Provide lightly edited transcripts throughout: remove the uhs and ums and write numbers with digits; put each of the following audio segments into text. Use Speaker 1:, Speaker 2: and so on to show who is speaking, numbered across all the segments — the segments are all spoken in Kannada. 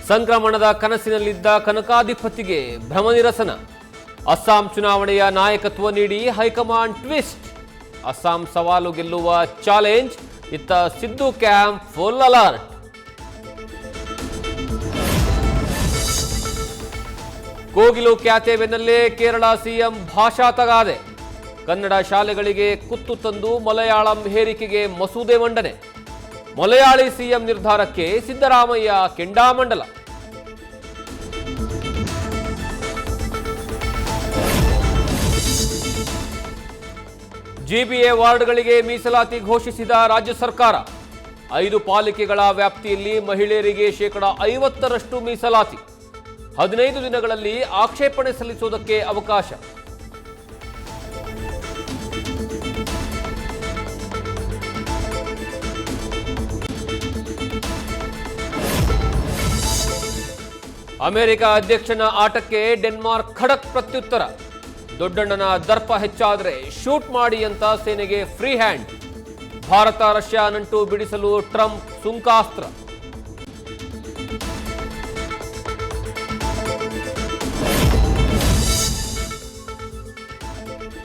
Speaker 1: ಸಂಕ್ರಮಣದ ಕನಸಿನಲ್ಲಿದ್ದ ಕನಕಾಧಿಪತಿಗೆ ಭ್ರಮನಿರಸನ. ಅಸ್ಸಾಂ ಚುನಾವಣೆಯ ನಾಯಕತ್ವ ನೀಡಿ ಹೈಕಮಾಂಡ್ ಟ್ವಿಸ್ಟ್. ಅಸ್ಸಾಂ ಸವಾಲು ಗೆಲ್ಲುವ ಚಾಲೆಂಜ್. ಇತ್ತ Siddu camp full alert. Kogilu ಖ್ಯಾತೆ ಬೆನ್ನಲ್ಲೇ ಕೇರಳ ಸಿಎಂ ಭಾಷಾ ತಗಾದೆ. ಕನ್ನಡ ಶಾಲೆಗಳಿಗೆ ಕುತ್ತು ತಂದು ಮಲಯಾಳಂ ಹೇರಿಕೆಗೆ ಮಸೂದೆ ಮಂಡನೆ. ಮಲಯಾಳಿ ಸಿಎಂ ನಿರ್ಧಾರಕ್ಕೆ ಸಿದ್ದರಾಮಯ್ಯ ಕೆಂಡಾಮಂಡಲ. ಜಿಬಿಎ ವಾರ್ಡ್ಗಳಿಗೆ ಮೀಸಲಾತಿ ಘೋಷಿಸಿದ ರಾಜ್ಯ ಸರ್ಕಾರ. 5 ಪಾಲಿಕೆಗಳ ವ್ಯಾಪ್ತಿಯಲ್ಲಿ ಮಹಿಳೆಯರಿಗೆ 50% ಮೀಸಲಾತಿ. 15 ದಿನಗಳಲ್ಲಿ ಆಕ್ಷೇಪಣೆ ಸಲ್ಲಿಸುವುದಕ್ಕೆ ಅವಕಾಶ. ಅಮೆರಿಕ ಅಧ್ಯಕ್ಷನ ಆಟಕ್ಕೆ ಡೆನ್ಮಾರ್ಕ್ ಖಡಕ್ ಪ್ರತ್ಯುತ್ತರ. ದೊಡ್ಡಣ್ಣನ ದರ್ಪ ಹೆಚ್ಚಾದರೆ ಶೂಟ್ ಮಾಡಿ ಅಂತ ಸೇನೆಗೆ ಫ್ರೀ ಹ್ಯಾಂಡ್. ಭಾರತ ರಷ್ಯಾ ನಂಟು ಬಿಡಿಸಲು ಟ್ರಂಪ್ ಸುಂಕಾಸ್ತ್ರ.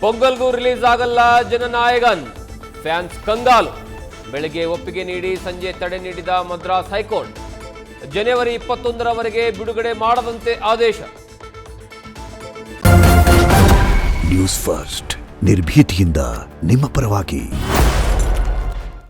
Speaker 1: ಪೊಂಗಲ್ಗೂ ರಿಲೀಸ್ ಆಗಲ್ಲ ಜನನಾಯಗನ್. ಫ್ಯಾನ್ಸ್ ಕಂಗಾಲು. ಬೆಳಗ್ಗೆ ಒಪ್ಪಿಗೆ ನೀಡಿ ಸಂಜೆ ತಡೆ ನೀಡಿದ ಮದ್ರಾಸ್ ಹೈಕೋರ್ಟ್. ಜನವರಿ 21ರವರೆಗೆ ಬಿಡುಗಡೆ ಮಾಡದಂತೆ ಆದೇಶ.
Speaker 2: ನ್ಯೂಸ್ ಫಸ್ಟ್ ನಿರ್ಭೀತಿಯಿಂದ ನಿಮ್ಮ ಪರವಾಗಿ.